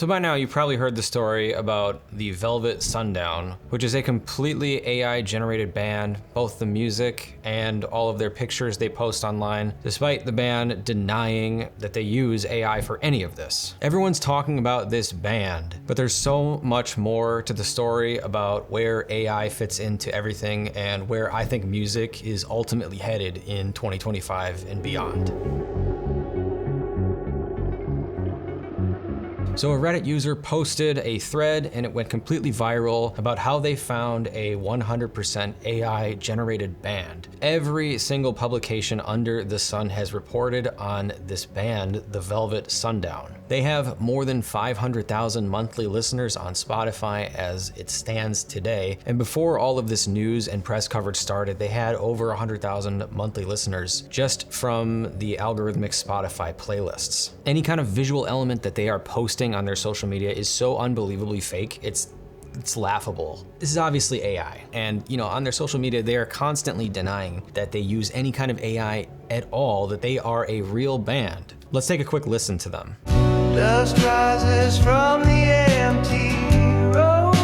So by now you've probably heard the story about the Velvet Sundown, which is a completely AI generated band, both the music and all of their pictures they post online, despite the band denying that they use AI for any of this. Everyone's talking about this band, but there's so much more to the story about where AI fits into everything and where I think music is ultimately headed in 2025 and beyond. So a Reddit user posted a thread and it went completely viral about how they found a 100% AI generated band. Every single publication under the sun has reported on this band, the Velvet Sundown. They have more than 500,000 monthly listeners on Spotify as it stands today. And before all of this news and press coverage started, they had over 100,000 monthly listeners just from the algorithmic Spotify playlists. Any kind of visual element that they are posting on their social media is so unbelievably fake. It's laughable. This is obviously AI. And on their social media, they are constantly denying that they use any kind of AI at all, that they are a real band. Let's take a quick listen to them. Dust rises from the empty road,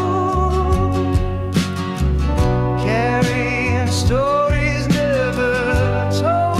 carrying stories never told.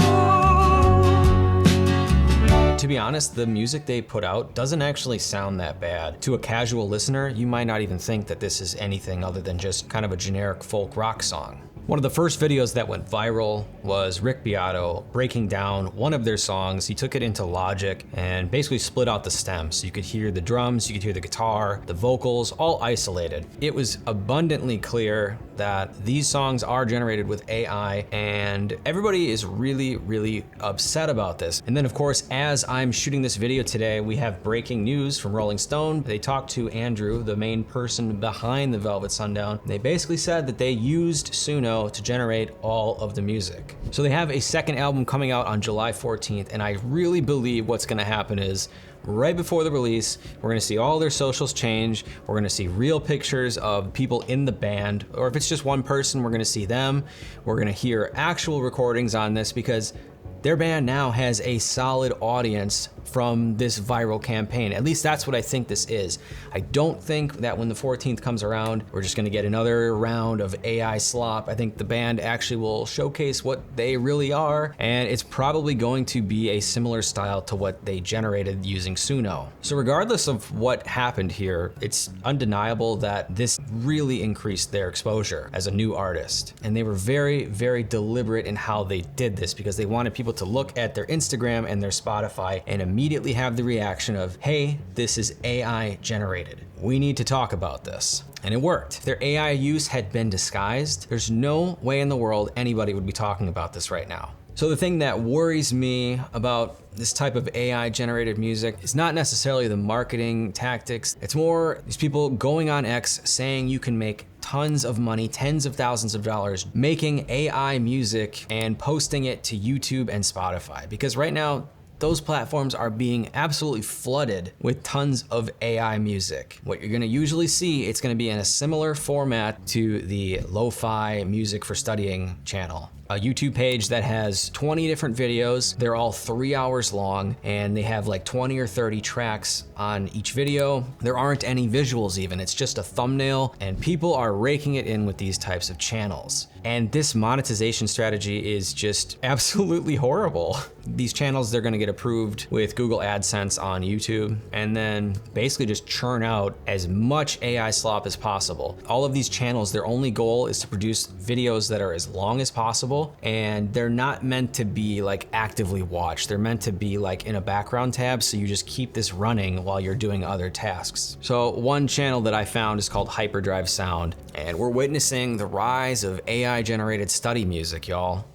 To be honest, the music they put out doesn't actually sound that bad. To a casual listener, you might not even think that this is anything other than just kind of a generic folk rock song. One of the first videos that went viral was Rick Beato breaking down one of their songs. He took it into Logic and basically split out the stems. So you could hear the drums, you could hear the guitar, the vocals, all isolated. It was abundantly clear that these songs are generated with AI, and everybody is really, really upset about this. And then of course, as I'm shooting this video today, we have breaking news from Rolling Stone. They talked to Andrew, the main person behind the Velvet Sundown. They basically said that they used Suno to generate all of the music. So they have a second album coming out on July 14th, and I really believe what's gonna happen is right before the release, we're gonna see all their socials change. We're gonna see real pictures of people in the band, or if it's just one person, we're gonna see them. We're gonna hear actual recordings on this because their band now has a solid audience from this viral campaign. At least that's what I think this is. I don't think that when the 14th comes around, we're just gonna get another round of AI slop. I think the band actually will showcase what they really are, and it's probably going to be a similar style to what they generated using Suno. So regardless of what happened here, it's undeniable that this really increased their exposure as a new artist. And they were very, very deliberate in how they did this because they wanted people to look at their Instagram and their Spotify and immediately have the reaction of, hey, this is AI generated. We need to talk about this. And it worked. Their AI use had been disguised. There's no way in the world anybody would be talking about this right now. So the thing that worries me about this type of AI generated music is not necessarily the marketing tactics. It's more these people going on X saying you can make tons of money, tens of thousands of dollars, making AI music and posting it to YouTube and Spotify. Because right now, those platforms are being absolutely flooded with tons of AI music. What you're gonna usually see, it's gonna be in a similar format to the lo-fi music for studying channel. A YouTube page that has 20 different videos. They're all 3 hours long, and they have like 20 or 30 tracks on each video. There aren't any visuals even, it's just a thumbnail, and people are raking it in with these types of channels. And this monetization strategy is just absolutely horrible. These channels, they're gonna get approved with Google AdSense on YouTube, and then basically just churn out as much AI slop as possible. All of these channels, their only goal is to produce videos that are as long as possible, and they're not meant to be like actively watched. They're meant to be like in a background tab, so you just keep this running while you're doing other tasks. So one channel that I found is called Hyperdrive Sound, and we're witnessing the rise of AI generated study music, y'all.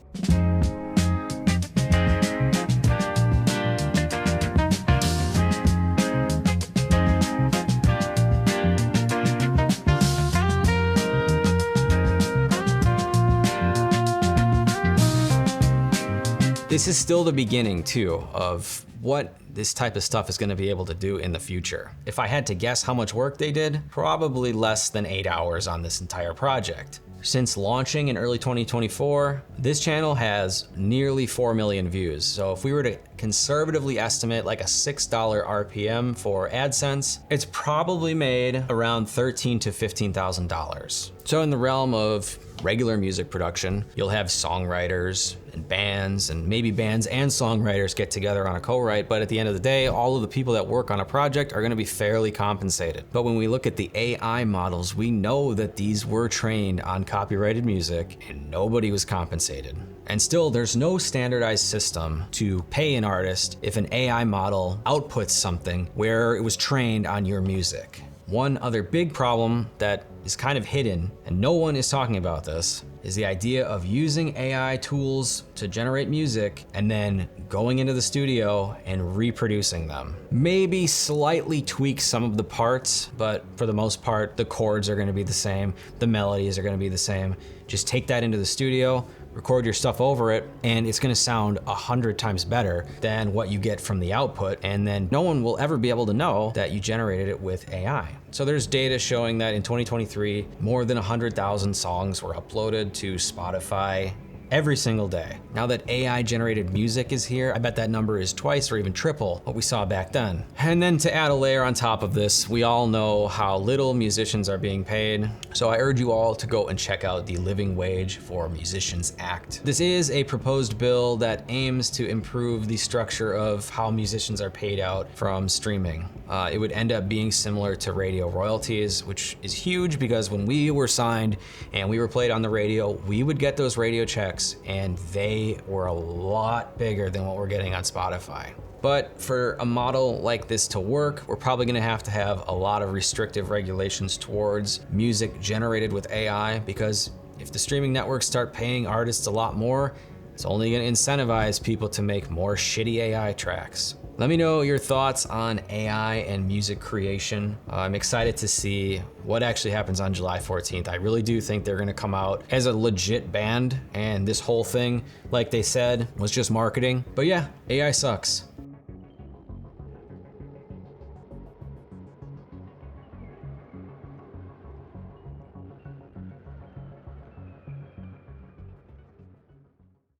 This is still the beginning too of what this type of stuff is gonna be able to do in the future. If I had to guess how much work they did, probably less than 8 hours on this entire project. Since launching in early 2024, this channel has nearly 4 million views. So if we were to conservatively estimate like a $6 RPM for AdSense, it's probably made around $13,000 to $15,000. So in the realm of regular music production, you'll have songwriters and bands, and maybe bands and songwriters get together on a co-write, but at the end of the day, all of the people that work on a project are gonna be fairly compensated. But when we look at the AI models, we know that these were trained on copyrighted music and nobody was compensated. And still, there's no standardized system to pay an artist if an AI model outputs something where it was trained on your music. One other big problem that is kind of hidden, and no one is talking about this, is the idea of using AI tools to generate music and then going into the studio and reproducing them. Maybe slightly tweak some of the parts, but for the most part, the chords are gonna be the same, the melodies are gonna be the same. Just take that into the studio, record your stuff over it, and it's gonna sound 100 times better than what you get from the output, and then no one will ever be able to know that you generated it with AI. So there's data showing that in 2023, more than 100,000 songs were uploaded to Spotify every single day. Now that AI generated music is here, I bet that number is twice or even triple what we saw back then. And then to add a layer on top of this, we all know how little musicians are being paid. So I urge you all to go and check out the Living Wage for Musicians Act. This is a proposed bill that aims to improve the structure of how musicians are paid out from streaming. It would end up being similar to radio royalties, which is huge because when we were signed and we were played on the radio, we would get those radio checks and they were a lot bigger than what we're getting on Spotify. But for a model like this to work, we're probably gonna have to have a lot of restrictive regulations towards music generated with AI, because if the streaming networks start paying artists a lot more, it's only gonna incentivize people to make more shitty AI tracks. Let me know your thoughts on AI and music creation. I'm excited to see what actually happens on July 14th. I really do think they're gonna come out as a legit band, and this whole thing, like they said, was just marketing. But yeah, AI sucks.